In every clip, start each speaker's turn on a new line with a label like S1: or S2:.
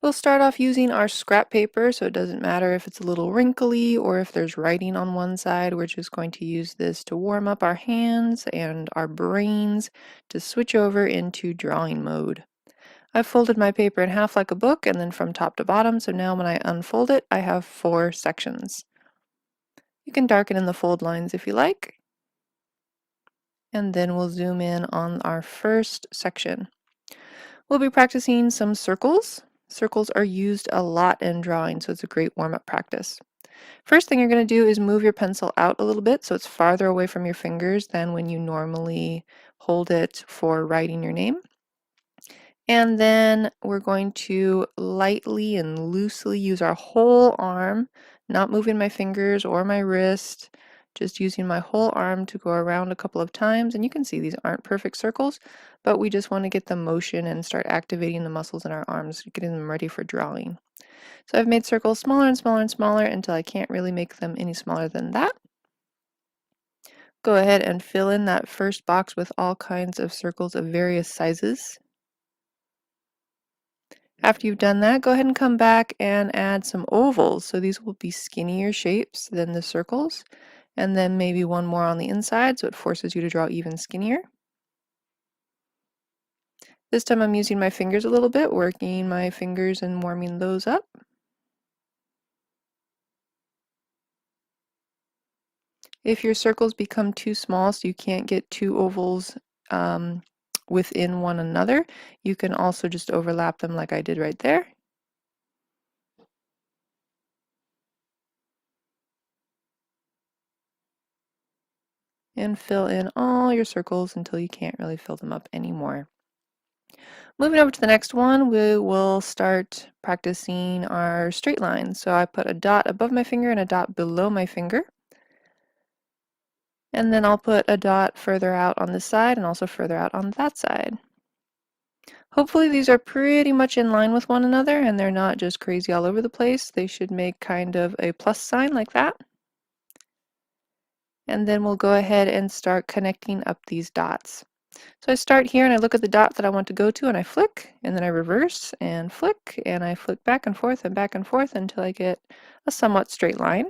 S1: We'll start off using our scrap paper, so it doesn't matter if it's a little wrinkly or if there's writing on one side. We're just going to use this to warm up our hands and our brains to switch over into drawing mode. I've folded my paper in half like a book and then from top to bottom, so now when I unfold it, I have 4 sections. You can darken in the fold lines if you like, and then we'll zoom in on our first section. We'll be practicing some circles. Circles are used a lot in drawing, so it's a great warm-up practice. First thing you're going to do is move your pencil out a little bit so it's farther away from your fingers than when you normally hold it for writing your name. And then we're going to lightly and loosely use our whole arm, not moving my fingers or my wrist, just using my whole arm to go around a couple of times. And you can see these aren't perfect circles, but we just want to get the motion and start activating the muscles in our arms, getting them ready for drawing. So I've made circles smaller and smaller and smaller until I can't really make them any smaller than that. Go ahead and fill in that first box with all kinds of circles of various sizes. After you've done that, go ahead and come back and add some ovals. So these will be skinnier shapes than the circles, and then maybe one more on the inside so it forces you to draw even skinnier. This time I'm using my fingers a little bit, working my fingers and warming those up. If your circles become too small so you can't get 2 ovals within one another, you can also just overlap them like I did right there. And fill in all your circles until you can't really fill them up anymore. Moving over to the next one, we will start practicing our straight lines. So I put a dot above my finger and a dot below my finger. And then I'll put a dot further out on this side and also further out on that side. Hopefully these are pretty much in line with one another and they're not just crazy all over the place. They should make kind of a plus sign like that. And then we'll go ahead and start connecting up these dots. So I start here and I look at the dot that I want to go to and I flick, and then I reverse and flick, and I flick back and forth until I get a somewhat straight line.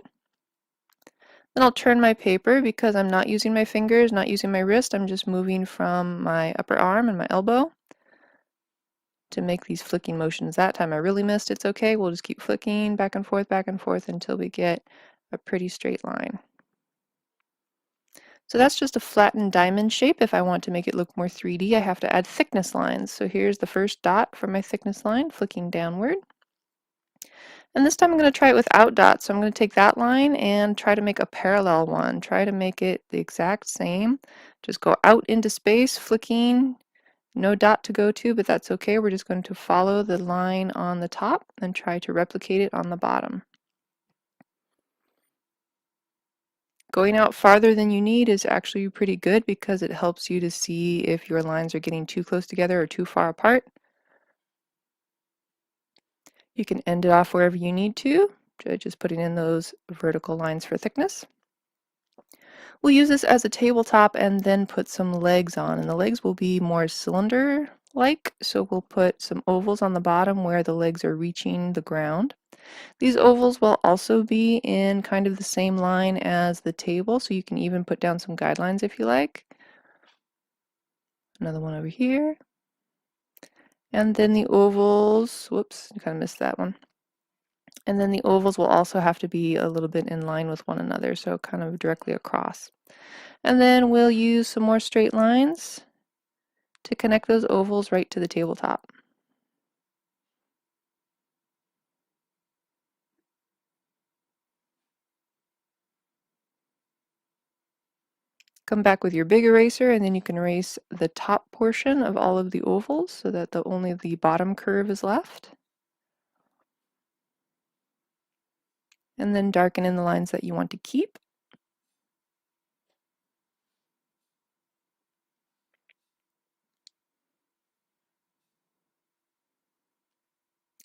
S1: Then I'll turn my paper because I'm not using my fingers, not using my wrist, I'm just moving from my upper arm and my elbow to make these flicking motions. That time I really missed, it's okay, we'll just keep flicking back and forth until we get a pretty straight line. So that's just a flattened diamond shape. If I want to make it look more 3D, I have to add thickness lines. So here's the first dot for my thickness line, flicking downward. And this time I'm going to try it without dots. So I'm going to take that line and try to make a parallel one. Try to make it the exact same. Just go out into space, flicking. No dot to go to, but that's okay. We're just going to follow the line on the top and try to replicate it on the bottom. Going out farther than you need is actually pretty good because it helps you to see if your lines are getting too close together or too far apart. You can end it off wherever you need to, just putting in those vertical lines for thickness. We'll use this as a tabletop and then put some legs on, and the legs will be more cylinder-like, so we'll put some ovals on the bottom where the legs are reaching the ground. These ovals will also be in kind of the same line as the table, so you can even put down some guidelines if you like. Another one over here. And then the ovals, whoops, I kind of missed that one. And then the ovals will also have to be a little bit in line with one another, so kind of directly across. And then we'll use some more straight lines to connect those ovals right to the tabletop. Come back with your big eraser and then you can erase the top portion of all of the ovals so that only the bottom curve is left. And then darken in the lines that you want to keep.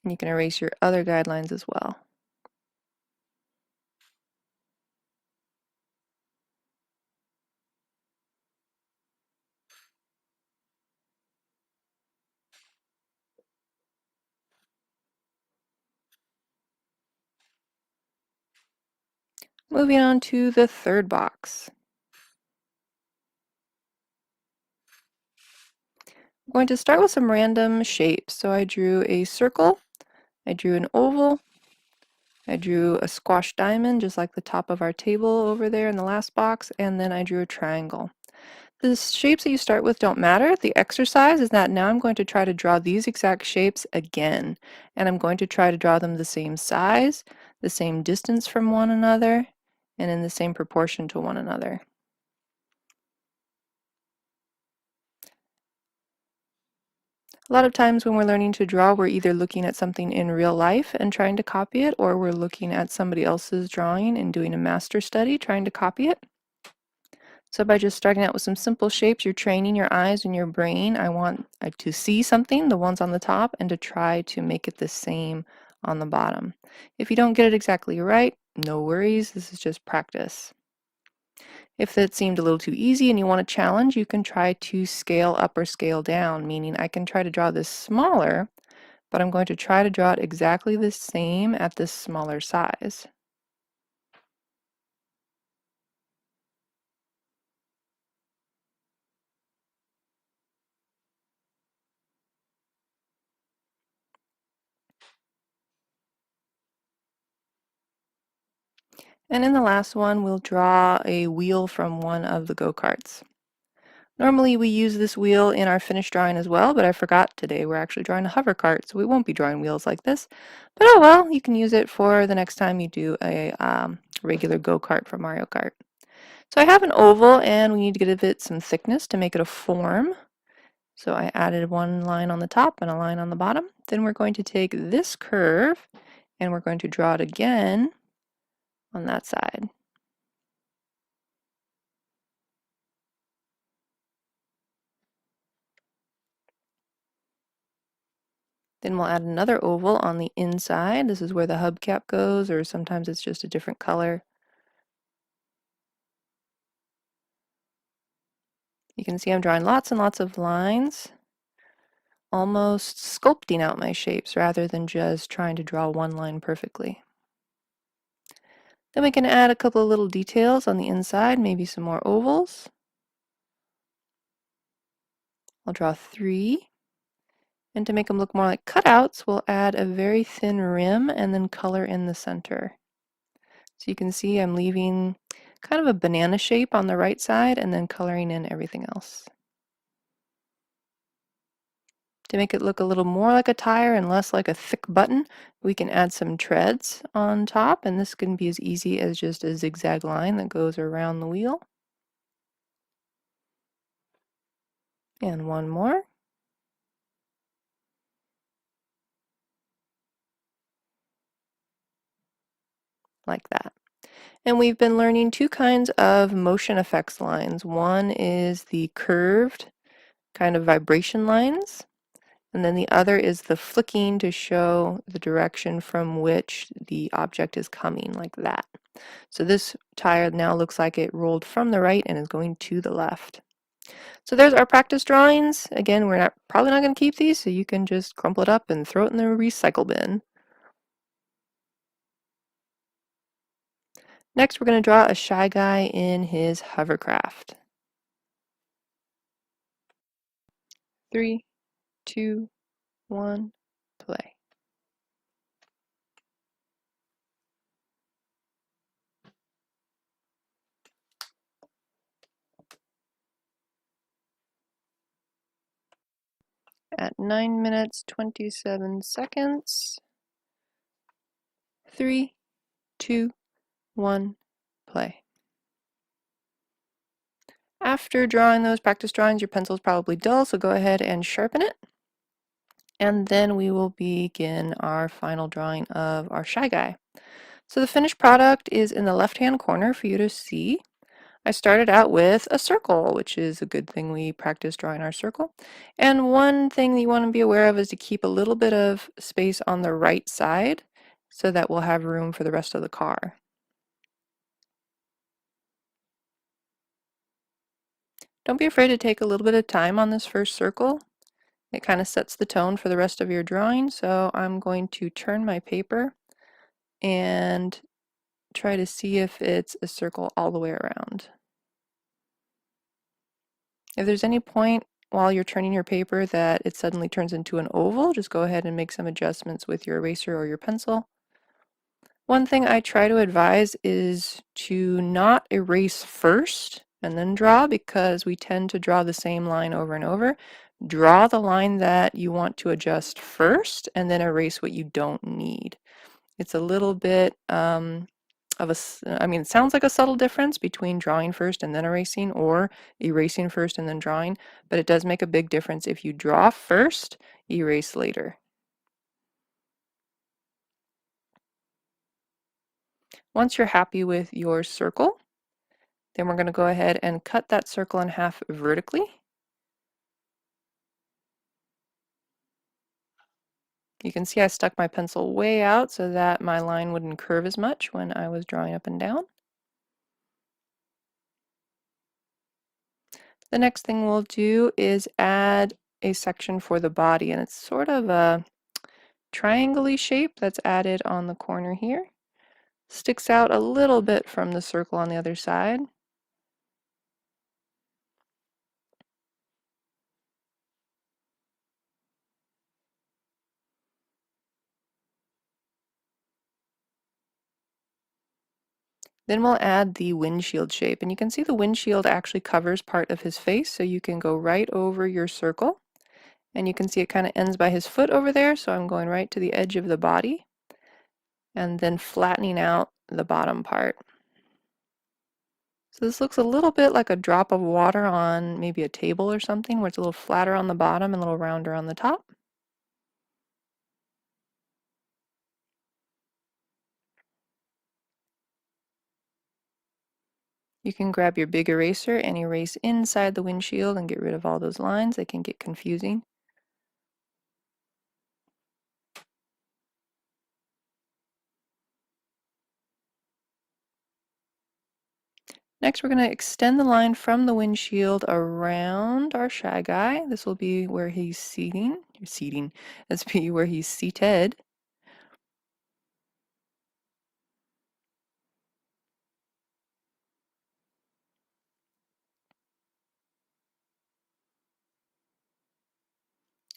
S1: And you can erase your other guidelines as well. Moving on to the third box. I'm going to start with some random shapes. So I drew a circle, I drew an oval, I drew a squash diamond, just like the top of our table over there in the last box, and then I drew a triangle. The shapes that you start with don't matter. The exercise is that now I'm going to try to draw these exact shapes again, and I'm going to try to draw them the same size, the same distance from one another, and in the same proportion to one another. A lot of times when we're learning to draw, we're either looking at something in real life and trying to copy it, or we're looking at somebody else's drawing and doing a master study trying to copy it. So by just starting out with some simple shapes, you're training your eyes and your brain. I want to see something, the ones on the top, and to try to make it the same on the bottom. If you don't get it exactly right, no worries, this is just practice. If that seemed a little too easy and you want a challenge, you can try to scale up or scale down, meaning I can try to draw this smaller, but I'm going to try to draw it exactly the same at this smaller size. And in the last one, we'll draw a wheel from one of the go-karts. Normally we use this wheel in our finished drawing as well, but I forgot today we're actually drawing a hover cart, so we won't be drawing wheels like this. But oh well, you can use it for the next time you do a regular go-kart for Mario Kart. So I have an oval and we need to give it some thickness to make it a form. So I added one line on the top and a line on the bottom. Then we're going to take this curve and we're going to draw it again on that side. Then we'll add another oval on the inside. This is where the hubcap goes, or sometimes it's just a different color. You can see I'm drawing lots and lots of lines, almost sculpting out my shapes rather than just trying to draw one line perfectly. Then we can add a couple of little details on the inside, maybe some more ovals. I'll draw 3. And to make them look more like cutouts, we'll add a very thin rim and then color in the center. So you can see I'm leaving kind of a banana shape on the right side and then coloring in everything else. To make it look a little more like a tire and less like a thick button, we can add some treads on top, and this can be as easy as just a zigzag line that goes around the wheel. And one more. Like that. And we've been learning 2 kinds of motion effects lines. One is the curved kind of vibration lines, and then the other is the flicking to show the direction from which the object is coming, like that. So this tire now looks like it rolled from the right and is going to the left. So there's our practice drawings. Again, we're probably not going to keep these, so you can just crumple it up and throw it in the recycle bin. Next, we're going to draw a shy guy in his hovercraft. 3, 2, 1, play. At 9 minutes 27 seconds, 3, 2, 1, play. After drawing those practice drawings, your pencil is probably dull, so go ahead and sharpen it. And then we will begin our final drawing of our shy guy. So the finished product is in the left-hand corner for you to see. I started out with a circle, which is a good thing we practice drawing our circle. And one thing that you want to be aware of is to keep a little bit of space on the right side so that we'll have room for the rest of the car. Don't be afraid to take a little bit of time on this first circle. It kind of sets the tone for the rest of your drawing, so I'm going to turn my paper and try to see if it's a circle all the way around. If there's any point while you're turning your paper that it suddenly turns into an oval, just go ahead and make some adjustments with your eraser or your pencil. One thing I try to advise is to not erase first and then draw, because we tend to draw the same line over and over. Draw the line that you want to adjust first and then erase what you don't need. It's a little bit it sounds like a subtle difference between drawing first and then erasing, or erasing first and then drawing, but it does make a big difference if you draw first, erase later. Once you're happy with your circle, then we're going to go ahead and cut that circle in half vertically. You can see I stuck my pencil way out so that my line wouldn't curve as much when I was drawing up and down. The next thing we'll do is add a section for the body, and it's sort of a triangle-y shape that's added on the corner here. Sticks out a little bit from the circle on the other side. Then we'll add the windshield shape, and you can see the windshield actually covers part of his face, so you can go right over your circle, and you can see it kind of ends by his foot over there, so I'm going right to the edge of the body and then flattening out the bottom part. So this looks a little bit like a drop of water on maybe a table or something, where it's a little flatter on the bottom and a little rounder on the top. You can grab your big eraser and erase inside the windshield and get rid of all those lines. They can get confusing. Next, we're going to extend the line from the windshield around our Shy Guy. This will be where he's This will be where he's seated.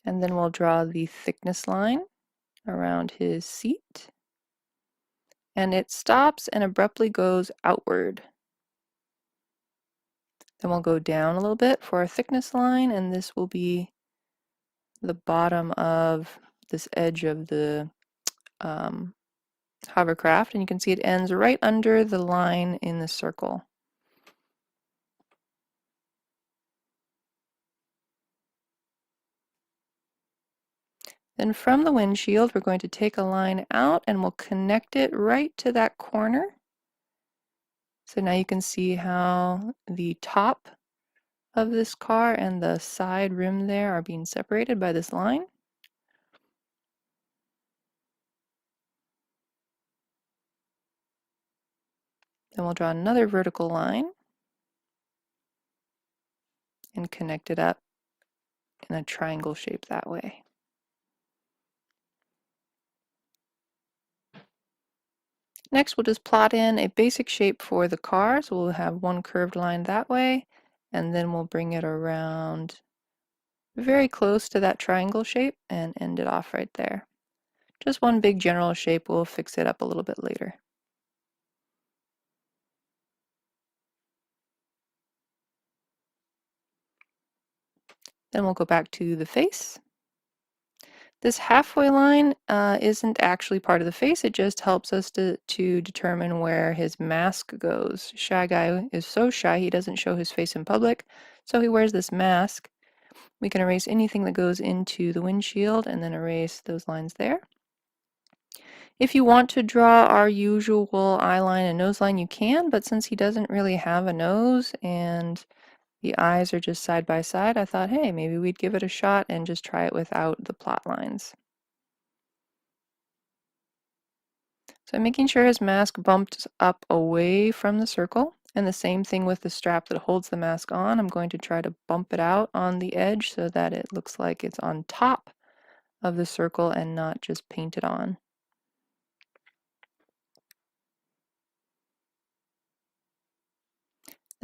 S1: And then we'll draw the thickness line around his seat. And it stops and abruptly goes outward. Then we'll go down a little bit for our thickness line, and this will be the bottom of this edge of the hovercraft, and you can see it ends right under the line in the circle. Then from the windshield, we're going to take a line out and we'll connect it right to that corner. So now you can see how the top of this car and the side rim there are being separated by this line. Then we'll draw another vertical line and connect it up in a triangle shape that way. Next, we'll just plot in a basic shape for the car. So we'll have one curved line that way, and then we'll bring it around very close to that triangle shape and end it off right there. Just one big general shape. We'll fix it up a little bit later. Then we'll go back to the face. This halfway line isn't actually part of the face. It just helps us to determine where his mask goes. Shy Guy is so shy he doesn't show his face in public, so he wears this mask. We can erase anything that goes into the windshield and then erase those lines there. If you want to draw our usual eye line and nose line, you can, but since he doesn't really have a nose and the eyes are just side by side, I thought, hey, maybe we'd give it a shot and just try it without the plot lines. So I'm making sure his mask bumped up away from the circle, and the same thing with the strap that holds the mask on. I'm going to try to bump it out on the edge so that it looks like it's on top of the circle and not just painted on.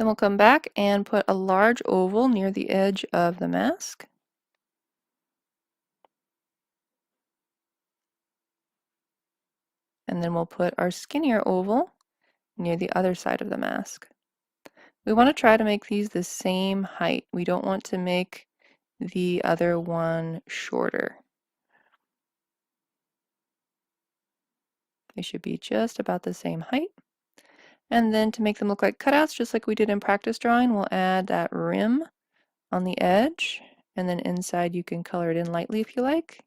S1: Then we'll come back and put a large oval near the edge of the mask. And then we'll put our skinnier oval near the other side of the mask. We want to try to make these the same height. We don't want to make the other one shorter. They should be just about the same height. And then to make them look like cutouts, just like we did in practice drawing, we'll add that rim on the edge, and then inside you can color it in lightly if you like.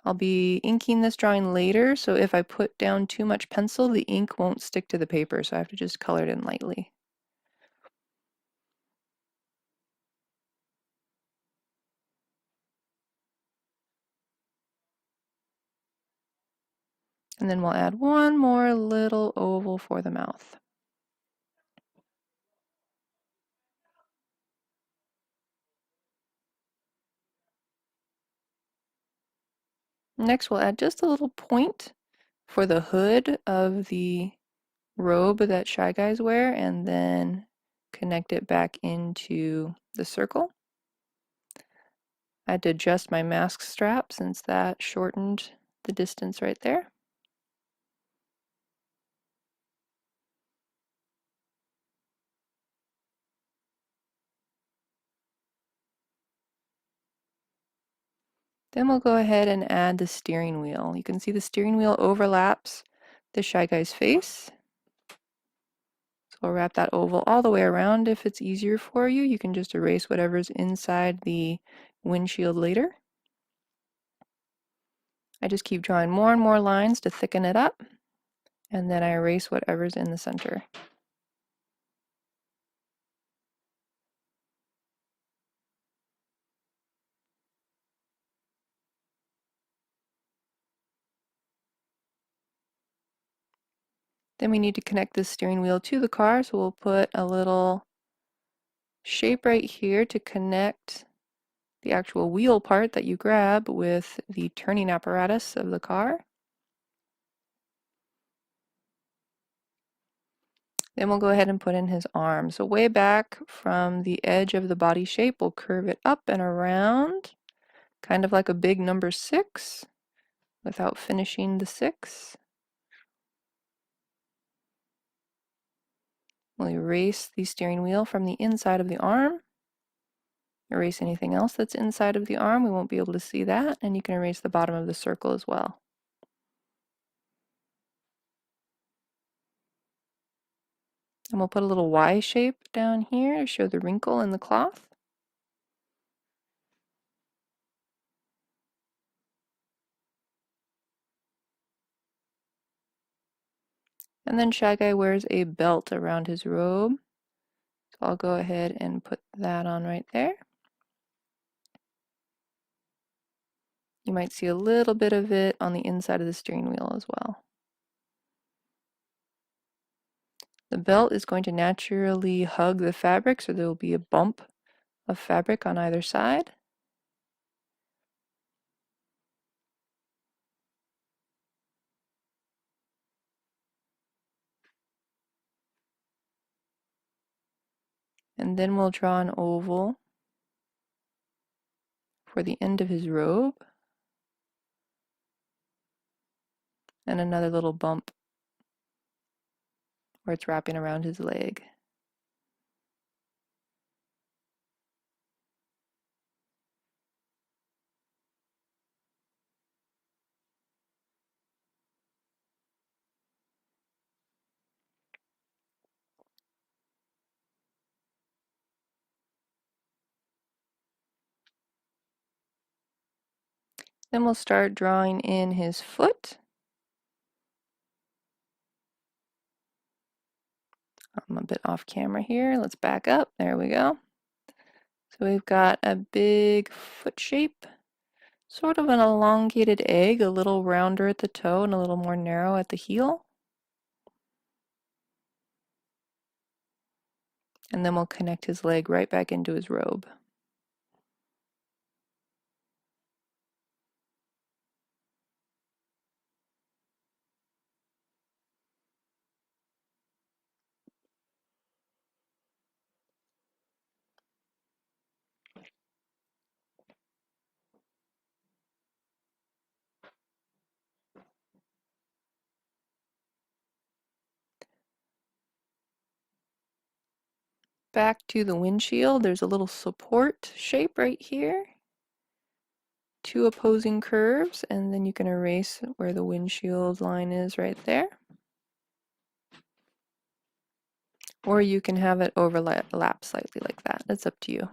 S1: I'll be inking this drawing later, so if I put down too much pencil, the ink won't stick to the paper, so I have to just color it in lightly. And then we'll add one more little oval for the mouth. Next, we'll add just a little point for the hood of the robe that Shy Guys wear, and then connect it back into the circle. I had to adjust my mask strap since that shortened the distance right there. Then we'll go ahead and add the steering wheel. You can see the steering wheel overlaps the Shy Guy's face. So we'll wrap that oval all the way around. If it's easier for you, you can just erase whatever's inside the windshield later. I just keep drawing more and more lines to thicken it up, and then I erase whatever's in the center. Then we need to connect this steering wheel to the car, so we'll put a little shape right here to connect the actual wheel part that you grab with the turning apparatus of the car. Then we'll go ahead and put in his arm. So way back from the edge of the body shape, we'll curve it up and around, kind of like a big number 6 without finishing the 6. We'll erase the steering wheel from the inside of the arm. Erase anything else that's inside of the arm. We won't be able to see that. And you can erase the bottom of the circle as well. And we'll put a little Y shape down here to show the wrinkle in the cloth. And then Shy Guy wears a belt around his robe. So I'll go ahead and put that on right there. You might see a little bit of it on the inside of the steering wheel as well. The belt is going to naturally hug the fabric, so there will be a bump of fabric on either side. And then we'll draw an oval for the end of his robe, and another little bump where it's wrapping around his leg. Then we'll start drawing in his foot. I'm a bit off camera here. Let's back up. There we go. So we've got a big foot shape, sort of an elongated egg, a little rounder at the toe and a little more narrow at the heel. And then we'll connect his leg right back into his robe. Back to the windshield, there's a little support shape right here. Two opposing curves, and then you can erase where the windshield line is right there. Or you can have it overlap slightly like that. That's up to you.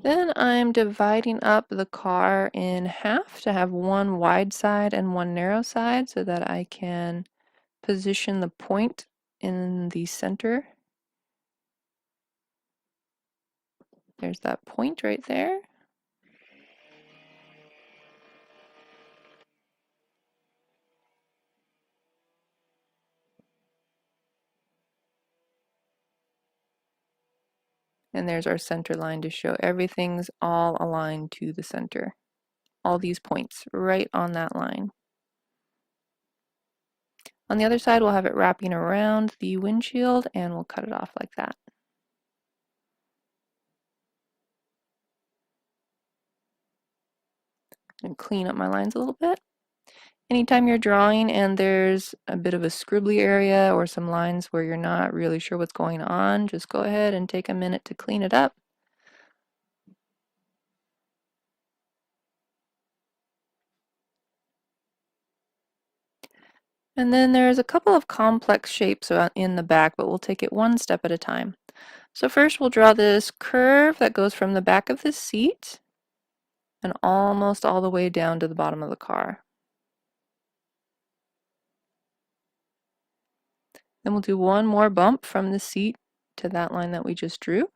S1: Then I'm dividing up the car in half to have one wide side and one narrow side so that I can position the point in the center. There's that point right there. And there's our center line to show everything's all aligned to the center. All these points right on that line. On the other side, we'll have it wrapping around the windshield and we'll cut it off like that. And clean up my lines a little bit. Anytime you're drawing and there's a bit of a scribbly area or some lines where you're not really sure what's going on, just go ahead and take a minute to clean it up. And then there's a couple of complex shapes in the back, but we'll take it one step at a time. So first we'll draw this curve that goes from the back of the seat and almost all the way down to the bottom of the car. Then we'll do one more bump from the seat to that line that we just drew.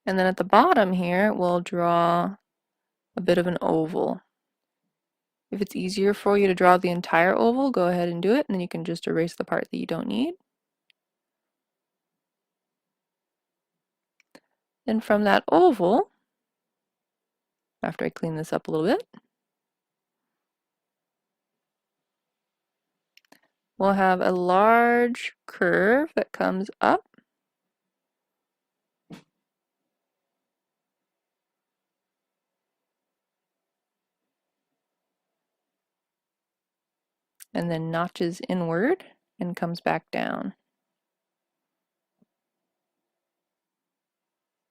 S1: And then at the bottom here, we'll draw a bit of an oval. If it's easier for you to draw the entire oval, go ahead and do it, and then you can just erase the part that you don't need. Then from that oval, after I clean this up a little bit, we'll have a large curve that comes up and then notches inward and comes back down.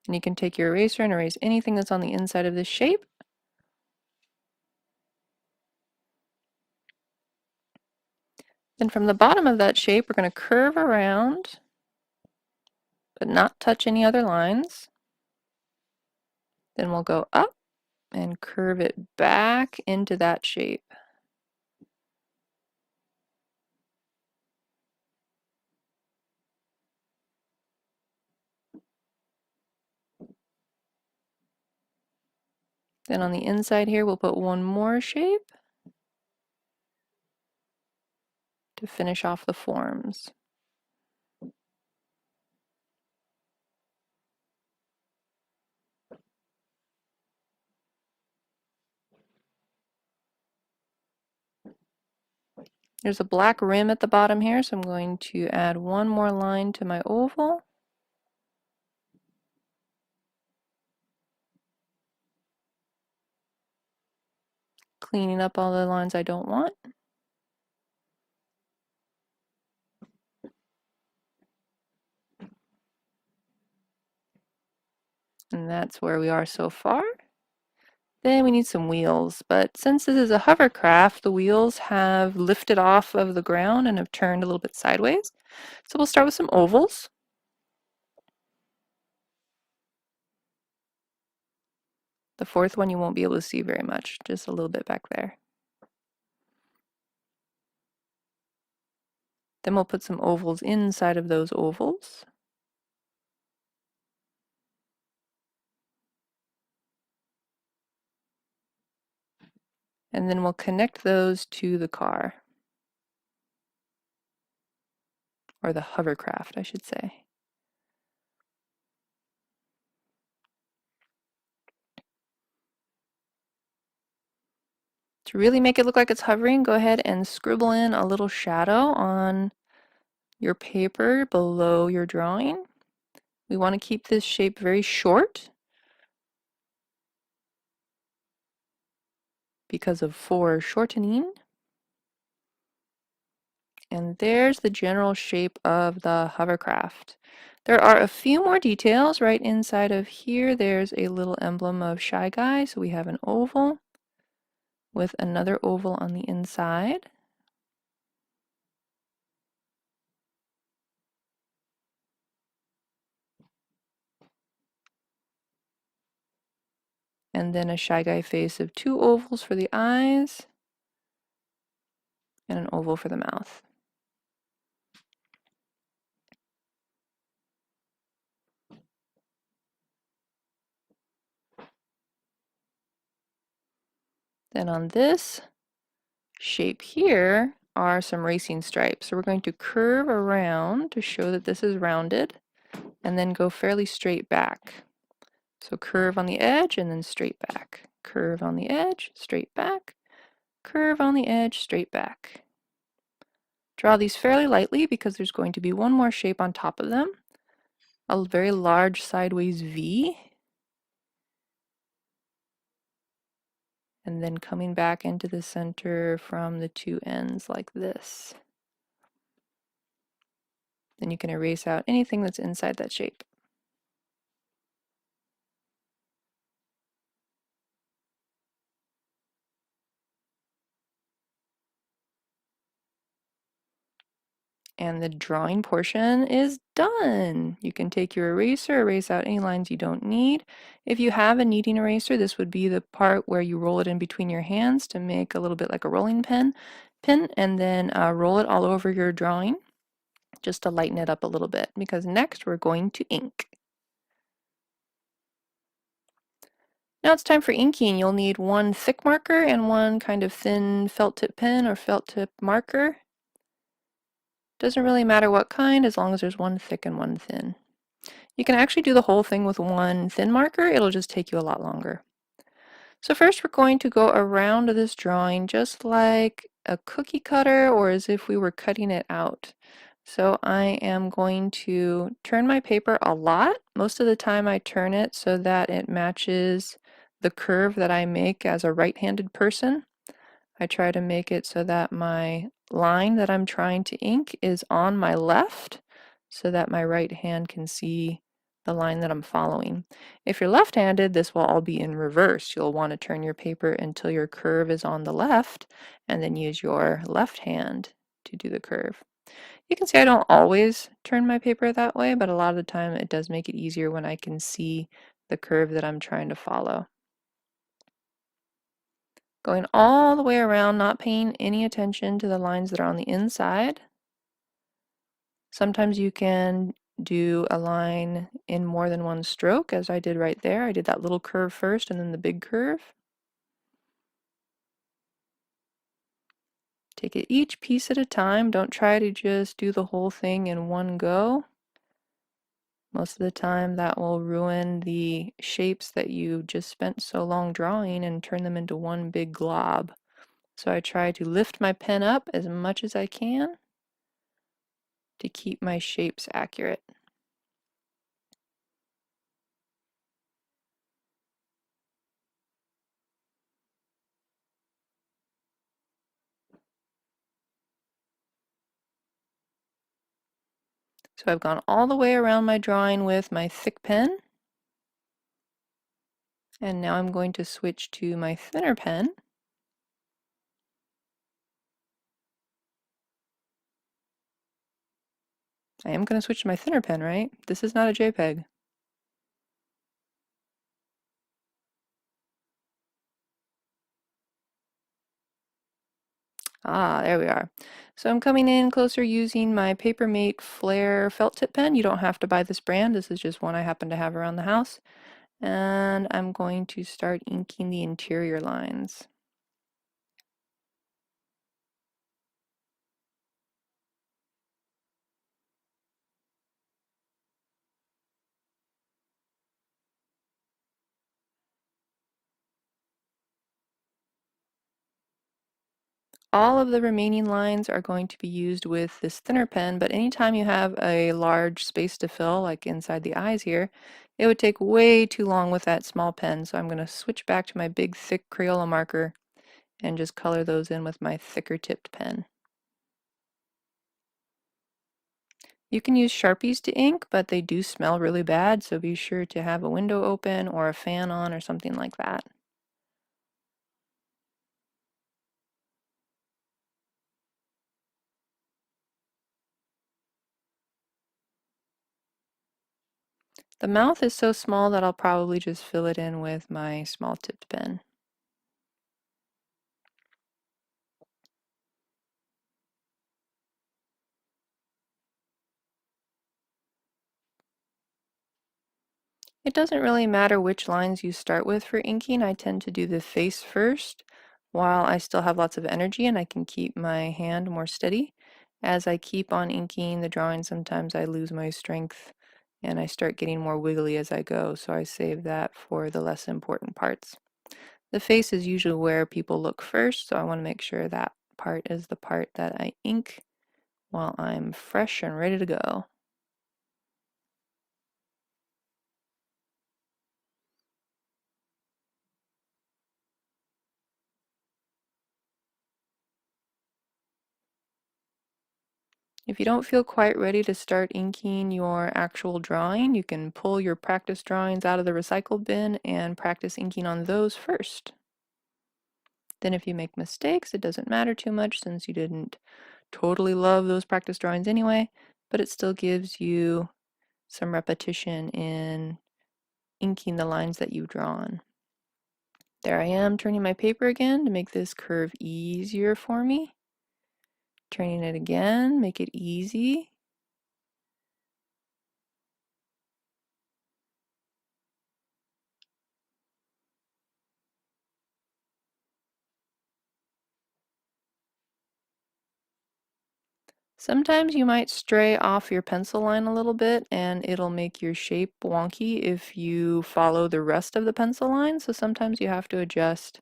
S1: And you can take your eraser and erase anything that's on the inside of this shape. Then from the bottom of that shape, we're going to curve around, but not touch any other lines. Then we'll go up and curve it back into that shape. Then on the inside here, we'll put one more shape to finish off the forms. There's a black rim at the bottom here, so I'm going to add one more line to my oval. Cleaning up all the lines I don't want. And that's where we are so far. Then we need some wheels, but since this is a hovercraft, the wheels have lifted off of the ground and have turned a little bit sideways. So we'll start with some ovals. The fourth one you won't be able to see very much, just a little bit back there. Then we'll put some ovals inside of those ovals. And then we'll connect those to the car. Or the hovercraft, I should say. To really make it look like it's hovering, go ahead and scribble in a little shadow on your paper below your drawing. We want to keep this shape very short because of foreshortening. And there's the general shape of the hovercraft. There are a few more details right inside of here. There's a little emblem of Shy Guy, so we have an oval with another oval on the inside. And then a Shy Guy face of 2 ovals for the eyes and an oval for the mouth. Then on this shape here are some racing stripes. So we're going to curve around to show that this is rounded and then go fairly straight back. So curve on the edge and then straight back. Curve on the edge, straight back. Curve on the edge, straight back. Draw these fairly lightly because there's going to be one more shape on top of them. A very large sideways V. And then coming back into the center from the 2 ends like this. Then you can erase out anything that's inside that shape. And the drawing portion is done. You can take your eraser, erase out any lines you don't need. If you have a kneading eraser, this would be the part where you roll it in between your hands to make a little bit like a rolling pin, and then roll it all over your drawing just to lighten it up a little bit, because next we're going to ink. Now it's time for inking. You'll need one thick marker and one kind of thin felt tip pen or felt tip marker. Doesn't really matter what kind, as long as there's one thick and one thin. You can actually do the whole thing with one thin marker. It'll just take you a lot longer. So first we're going to go around this drawing just like a cookie cutter, or as if we were cutting it out. So I am going to turn my paper a lot. Most of the time I turn it so that it matches the curve that I make as a right-handed person. I try to make it so that my line that I'm trying to ink is on my left so that my right hand can see the line that I'm following. If you're left-handed, this will all be in reverse. You'll want to turn your paper until your curve is on the left and then use your left hand to do the curve. You can see I don't always turn my paper that way, but a lot of the time it does make it easier when I can see the curve that I'm trying to follow. Going all the way around, not paying any attention to the lines that are on the inside. Sometimes you can do a line in more than one stroke, as I did right there. I did that little curve first and then the big curve. Take it each piece at a time. Don't try to just do the whole thing in one go. Most of the time that will ruin the shapes that you just spent so long drawing and turn them into one big glob. So I try to lift my pen up as much as I can to keep my shapes accurate. So I've gone all the way around my drawing with my thick pen. And now I'm going to switch to my thinner pen. I am going to switch to my thinner pen, right? This is not a JPEG. Ah, there we are. So I'm coming in closer using my Papermate Flare felt tip pen. You don't have to buy this brand. This is just one I happen to have around the house. And I'm going to start inking the interior lines. all of the remaining lines are going to be used with this thinner pen, but anytime you have a large space to fill, like inside the eyes here, it would take way too long with that small pen. So I'm going to switch back to my big thick Crayola marker and just color those in with my thicker tipped pen. You can use Sharpies to ink, but they do smell really bad, so be sure to have a window open or a fan on or something like that. The mouth is so small that I'll probably just fill it in with my small tipped pen. It doesn't really matter which lines you start with for inking. I tend to do the face first while I still have lots of energy and I can keep my hand more steady. As I keep on inking the drawing, sometimes I lose my strength and I start getting more wiggly as I go, so I save that for the less important parts. The face is usually where people look first, so I want to make sure that part is the part that I ink while I'm fresh and ready to go. If you don't feel quite ready to start inking your actual drawing, you can pull your practice drawings out of the recycle bin and practice inking on those first. Then if you make mistakes, it doesn't matter too much since you didn't totally love those practice drawings anyway, but it still gives you some repetition in inking the lines that you've drawn. There I am turning my paper again to make this curve easier for me. Turning it again, make it easy. Sometimes you might stray off your pencil line a little bit and it'll make your shape wonky if you follow the rest of the pencil line, so sometimes you have to adjust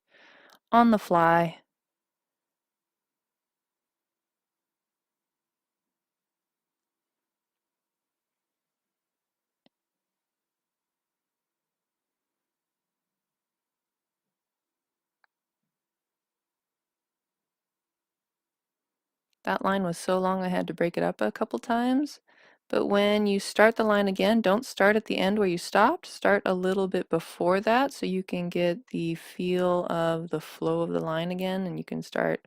S1: on the fly. That line was so long I had to break it up a couple times. But when you start the line again, don't start at the end where you stopped. Start a little bit before that so you can get the feel of the flow of the line again, and you can start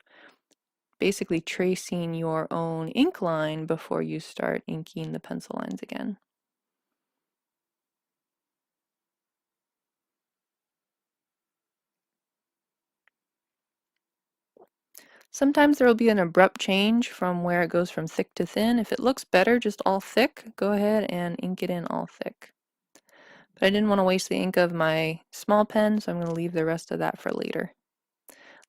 S1: basically tracing your own ink line before you start inking the pencil lines again. Sometimes there will be an abrupt change from where it goes from thick to thin. If it looks better just all thick, go ahead and ink it in all thick. But I didn't want to waste the ink of my small pen, so I'm going to leave the rest of that for later.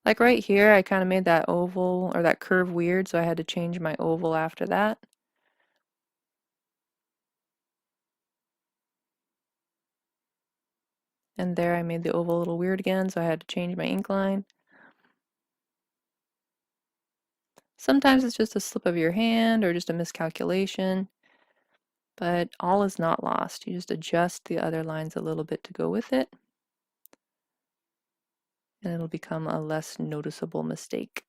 S1: Like right here, I kind of made that oval or that curve weird, so I had to change my oval after that. And there I made the oval a little weird again, so I had to change my ink line. Sometimes it's just a slip of your hand or just a miscalculation, but all is not lost. You just adjust the other lines a little bit to go with it, and it'll become a less noticeable mistake.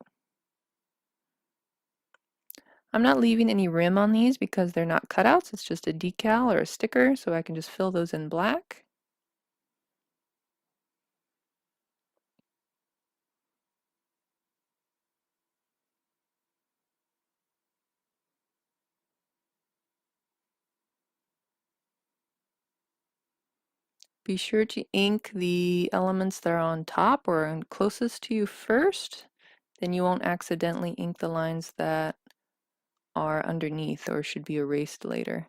S1: I'm not leaving any rim on these because they're not cutouts, it's just a decal or a sticker, so I can just fill those in black. Be sure to ink the elements that are on top or closest to you first, then you won't accidentally ink the lines that are underneath or should be erased later.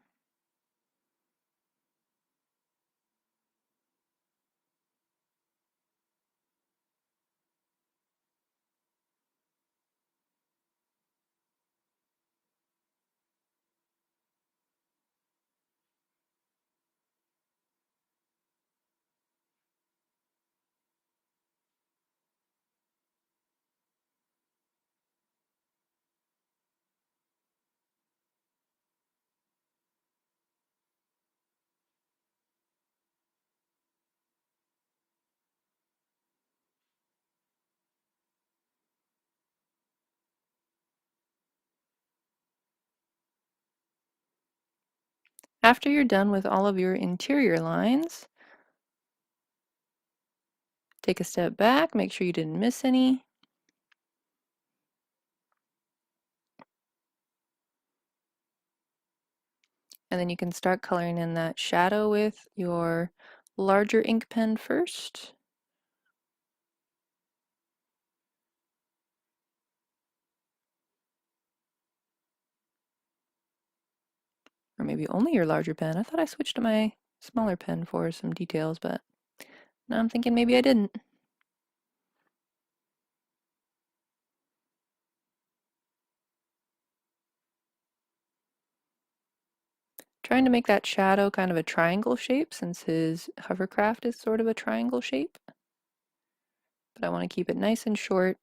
S1: After you're done with all of your interior lines, take a step back, make sure you didn't miss any. And then you can start coloring in that shadow with your larger ink pen first. Or maybe only your larger pen. I thought I switched to my smaller pen for some details, but now I'm thinking maybe I didn't. Trying to make that shadow kind of a triangle shape since his hovercraft is sort of a triangle shape. But I want to keep it nice and short.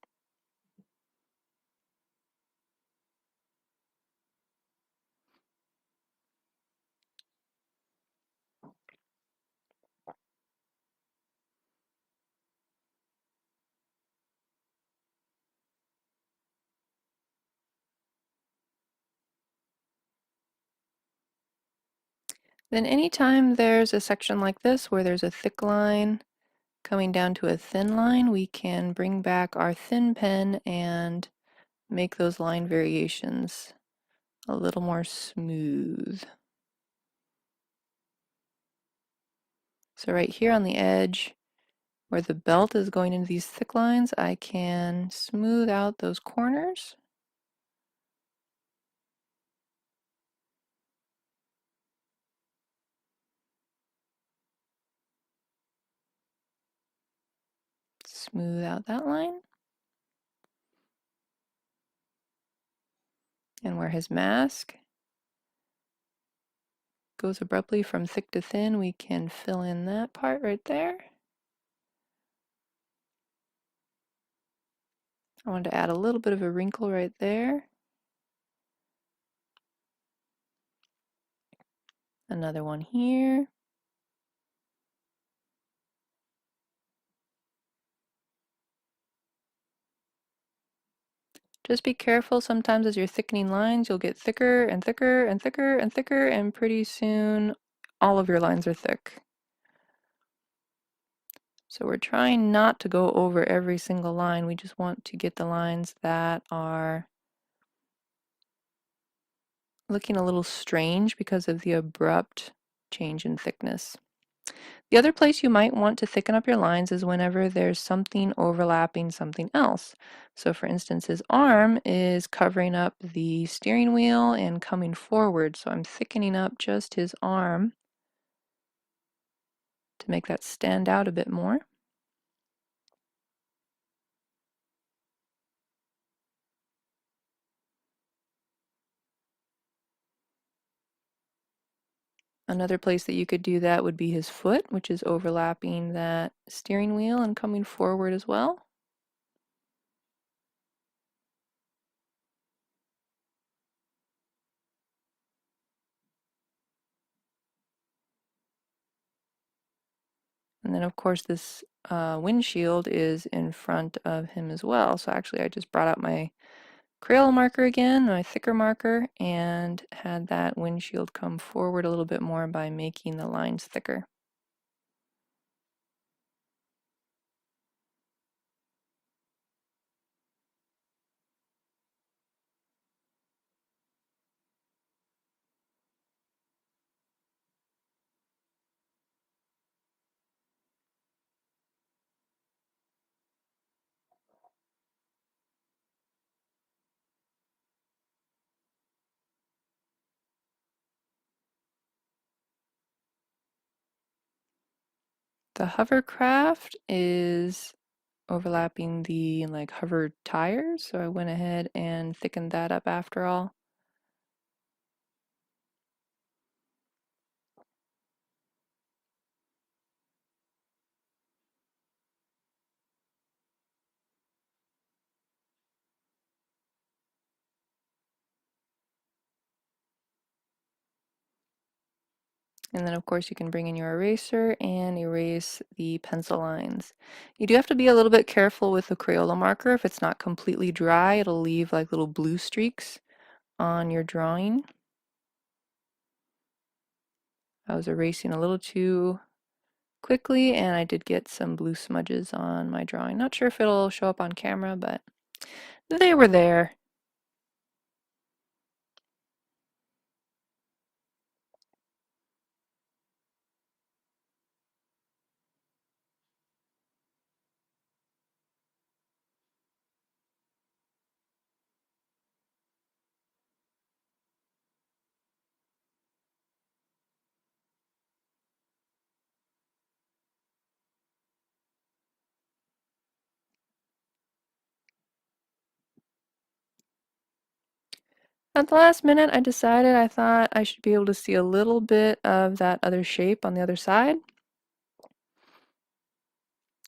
S1: Then anytime there's a section like this where there's a thick line coming down to a thin line, we can bring back our thin pen and make those line variations a little more smooth. So right here on the edge, where the belt is going into these thick lines, I can smooth out those corners. Smooth out that line. And where his mask goes abruptly from thick to thin, we can fill in that part right there. I wanted to add a little bit of a wrinkle right there. Another one here. Just be careful, sometimes as you're thickening lines, you'll get thicker and thicker and thicker and thicker, and pretty soon all of your lines are thick. So we're trying not to go over every single line. We just want to get the lines that are looking a little strange because of the abrupt change in thickness. The other place you might want to thicken up your lines is whenever there's something overlapping something else. So for instance, his arm is covering up the steering wheel and coming forward. So I'm thickening up just his arm to make that stand out a bit more. Another place that you could do that would be his foot, which is overlapping that steering wheel and coming forward as well. And then of course this windshield is in front of him as well. So actually I just brought out my Crayola marker again, my thicker marker, and had that windshield come forward a little bit more by making the lines thicker. The hovercraft is overlapping the like hover tires, so I went ahead and thickened that up after all. And then of course you can bring in your eraser and erase the pencil lines. You do have to be a little bit careful with the Crayola marker. If it's not completely dry, it'll leave like little blue streaks on your drawing. I was erasing a little too quickly, and I did get some blue smudges on my drawing. Not sure if it'll show up on camera, but they were there. At the last minute, I decided I thought I should be able to see a little bit of that other shape on the other side.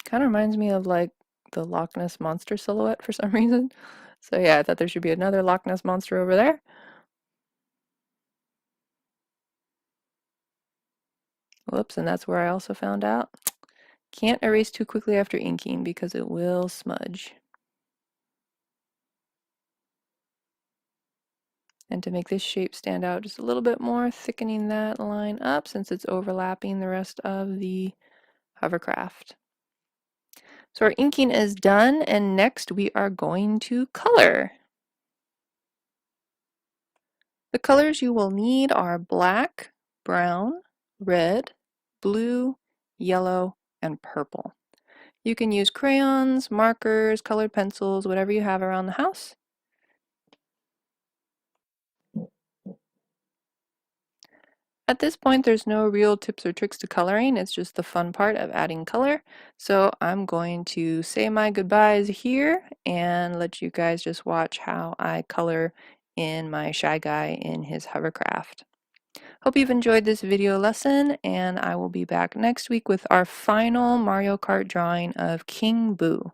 S1: Kind of reminds me of like the Loch Ness Monster silhouette for some reason. So yeah, I thought there should be another Loch Ness Monster over there. Whoops, and that's where I also found out. Can't erase too quickly after inking because it will smudge. And to make this shape stand out just a little bit more, thickening that line up since it's overlapping the rest of the hovercraft. So our inking is done, and next we are going to color. The colors you will need are black, brown, red, blue, yellow, and purple. You can use crayons, markers, colored pencils, whatever you have around the house. At this point, there's no real tips or tricks to coloring. It's just the fun part of adding color. So I'm going to say my goodbyes here and let you guys just watch how I color in my Shy Guy in his hovercraft. Hope you've enjoyed this video lesson, and I will be back next week with our final Mario Kart drawing of King Boo.